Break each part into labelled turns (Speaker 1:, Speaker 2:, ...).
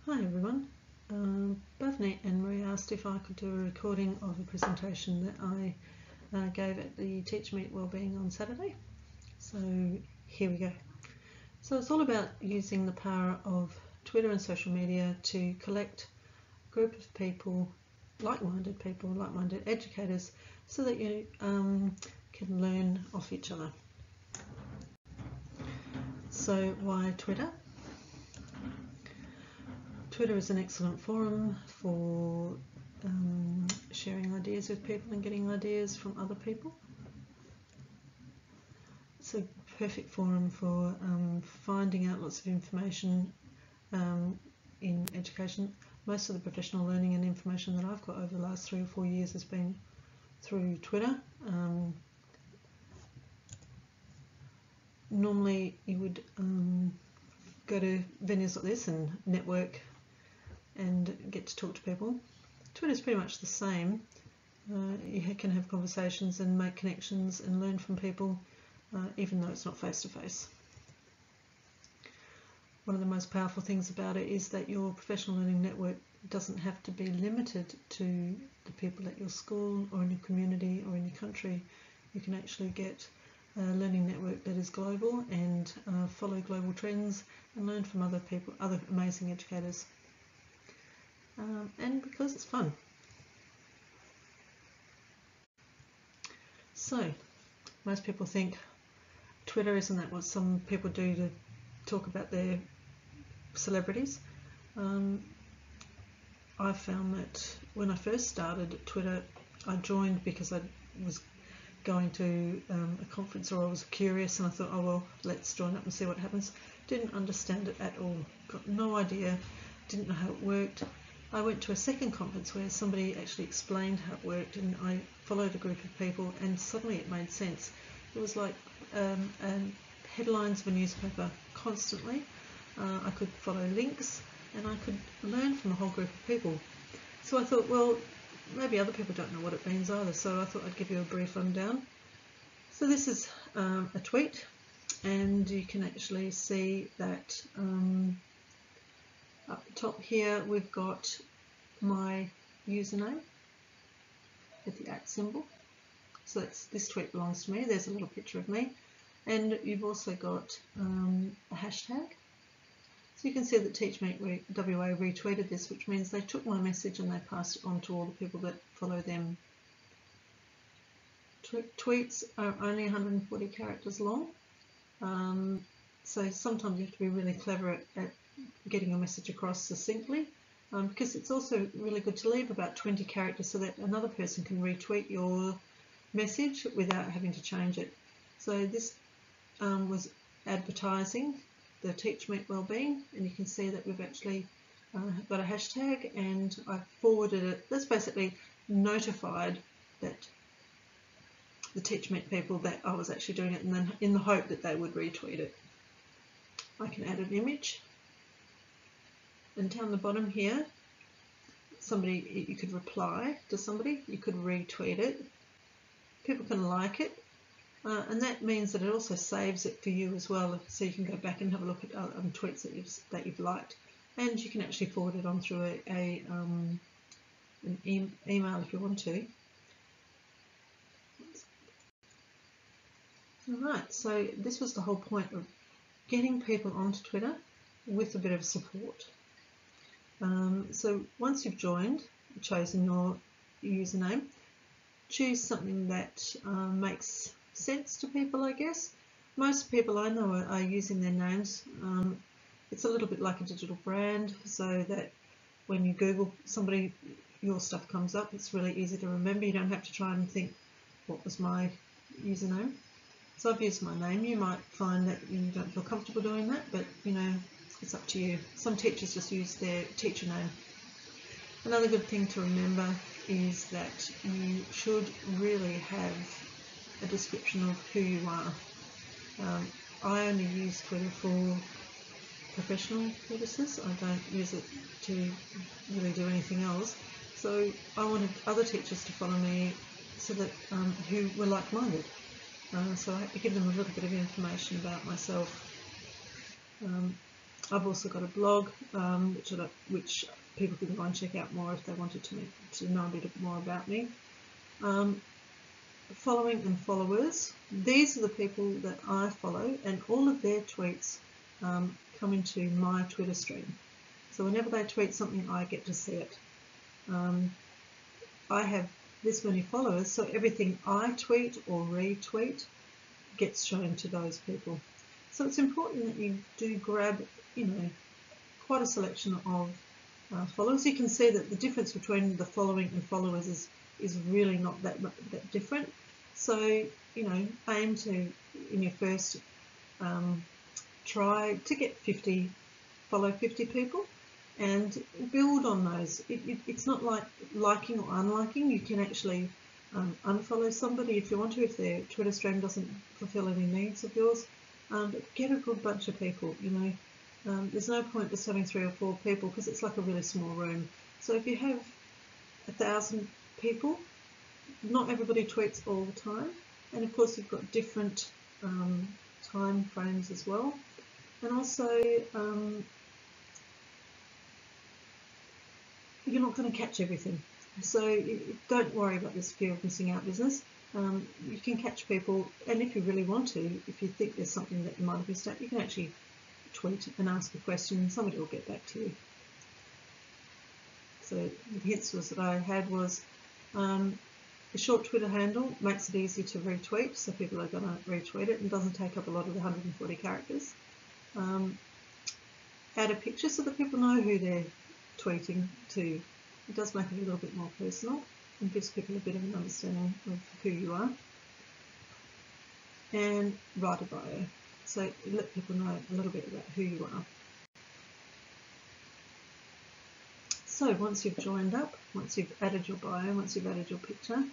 Speaker 1: Hi everyone. Bhavani and Marie asked if I could do a recording of a presentation that I gave at the TeachMeet Wellbeing on Saturday. So here we go. So it's all about using the power of Twitter and social media to collect a group of people, like-minded educators, so that you can learn off each other. So why Twitter? Twitter is an excellent forum for sharing ideas with people and getting ideas from other people. It's a perfect forum for finding out lots of information in education. Most of the professional learning and information that I've got over the last 3 or 4 years has been through Twitter. Normally you would go to venues like this and network and get to talk to people. Twitter is pretty much the same. You can have conversations and make connections and learn from people, even though it's not face-to-face. One of the most powerful things about it is that your professional learning network doesn't have to be limited to the people at your school or in your community or in your country. You can actually get a learning network that is global and follow global trends and learn from other people, other amazing educators. And because it's fun. So, most people think Twitter, isn't that what some people do to talk about their celebrities? I found that when I first started Twitter, I joined because I was going to a conference, or I was curious and I thought, oh well, let's join up and see what happens. Didn't understand it at all, got no idea, didn't know how it worked. I went to a second conference where somebody actually explained how it worked, and I followed a group of people and suddenly it made sense. It was like headlines of a newspaper constantly. I could follow links and I could learn from a whole group of people. So I thought, well, maybe other people don't know what it means either, so I thought I'd give you a brief rundown. So this is a tweet, and you can actually see that up the top here we've got my username with the @ symbol. So this tweet belongs to me. There's a little picture of me, and you've also got a hashtag. So you can see that TeachMeet WA retweeted this, which means they took my message and they passed it on to all the people that follow them. Tweets are only 140 characters long, so sometimes you have to be really clever at getting your message across succinctly, because it's also really good to leave about 20 characters so that another person can retweet your message without having to change it. So this was advertising the TeachMeet Wellbeing, and you can see that we've actually got a hashtag, and I forwarded it. That's basically notified that the TeachMeet people that I was actually doing it, and then in the hope that they would retweet it. I can add an image, and down the bottom here, you could reply to somebody, you could retweet it, people can like it, and that means that it also saves it for you as well, so you can go back and have a look at tweets that you've liked, and you can actually forward it on through an email if you want to. Alright, so this was the whole point of getting people onto Twitter with a bit of support. So once you've joined, chosen your username, choose something that makes sense to people, I guess. Most people I know are using their names. It's a little bit like a digital brand, so that when you Google somebody, your stuff comes up. It's really easy to remember. You don't have to try and think, what was my username? So I've used my name. You might find that you don't feel comfortable doing that, but you know, it's up to you. Some teachers just use their teacher name. Another good thing to remember is that you should really have a description of who you are. I only use Twitter for professional purposes. I don't use it to really do anything else. So I wanted other teachers to follow me so that who were like-minded. So I had to give them a little bit of information about myself. I've also got a blog which people can go and check out more if they wanted to know a bit more about me. Following and followers. These are the people that I follow, and all of their tweets come into my Twitter stream. So whenever they tweet something, I get to see it. I have this many followers, so everything I tweet or retweet gets shown to those people. So it's important that you do grab, quite a selection of followers. You can see that the difference between the following and followers is really not that different. So, aim to, in your first try to get follow 50 people and build on those. It's not like liking or unliking. You can actually unfollow somebody if you want to, if their Twitter stream doesn't fulfill any needs of yours. But get a good bunch of people, There's no point just having 3 or 4 people because it's like a really small room. So if you have 1,000 people, not everybody tweets all the time, and of course you've got different time frames as well, and also you're not going to catch everything, so don't worry about this fear of missing out business. You can catch people, and if you really want to, if you think there's something that you might have missed out, you can actually tweet and ask a question and somebody will get back to you. So the hints that I had was a short Twitter handle makes it easy to retweet, so people are going to retweet it and doesn't take up a lot of the 140 characters. Add a picture so that people know who they're tweeting to. It does make it a little bit more personal and gives people a bit of an understanding of who you are. And write a bio, so let people know a little bit about who you are. So once you've joined up, once you've added your bio, once you've added your picture,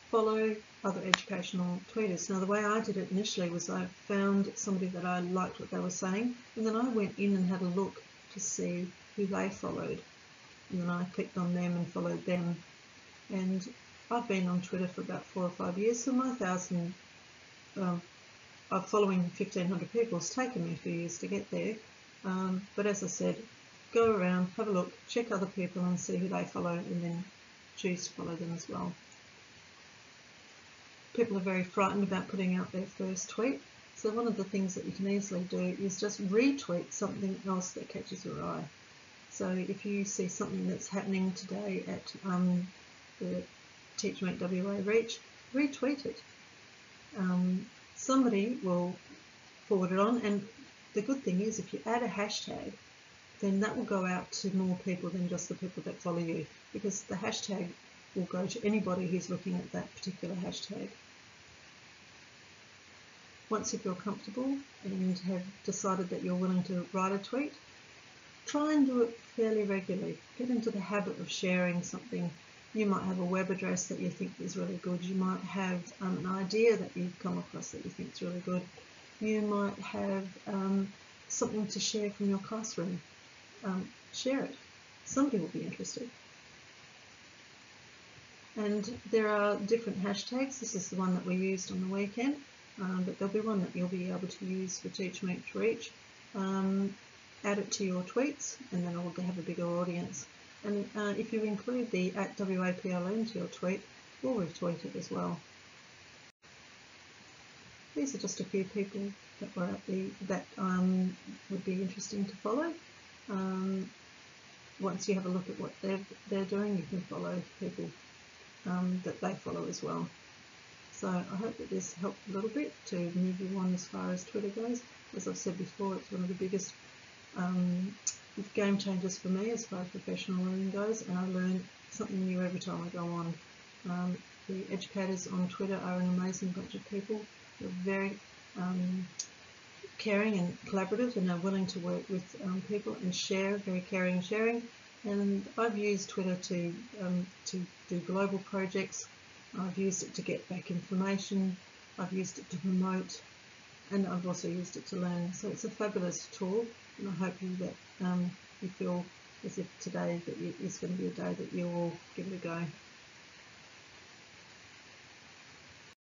Speaker 1: follow other educational tweeters. Now the way I did it initially was I found somebody that I liked what they were saying, and then I went in and had a look to see who they followed, and then I clicked on them and followed them. And I've been on Twitter for about 4 or 5 years, so my following 1,500 people has taken me a few years to get there. But as I said, go around, have a look, check other people and see who they follow, and then choose to follow them as well. People are very frightened about putting out their first tweet, so one of the things that you can easily do is just retweet something else that catches your eye. So if you see something that's happening today at the TeachMeet WA Reach, retweet it. Somebody will forward it on, and the good thing is if you add a hashtag, then that will go out to more people than just the people that follow you, because the hashtag will go to anybody who's looking at that particular hashtag. Once you feel comfortable and have decided that you're willing to write a tweet, try and do it fairly regularly. Get into the habit of sharing something. You might have a web address that you think is really good. You might have an idea that you've come across that you think is really good. You might have something to share from your classroom. Share it. Somebody will be interested. And there are different hashtags. This is the one that we used on the weekend, but there'll be one that you'll be able to use for TeachMeet Reach. Add it to your tweets, and then it will have a bigger audience. And if you include the @WAPLN to your tweet, we'll retweet it as well. These are just a few people that were at would be interesting to follow. Once you have a look at what they're doing, you can follow people that they follow as well. So I hope that this helped a little bit to move you on as far as Twitter goes. As I've said before, it's one of the biggest game changers for me as far as professional learning goes, and I learn something new every time I go on. The educators on Twitter are an amazing bunch of people. They're very caring and collaborative, and are willing to work with people and share, very caring and sharing. And I've used Twitter to do global projects. I've used it to get back information. I've used it to promote, and I've also used it to learn. So it's a fabulous tool, and I hope that you feel as if today is going to be a day that you will give it a go.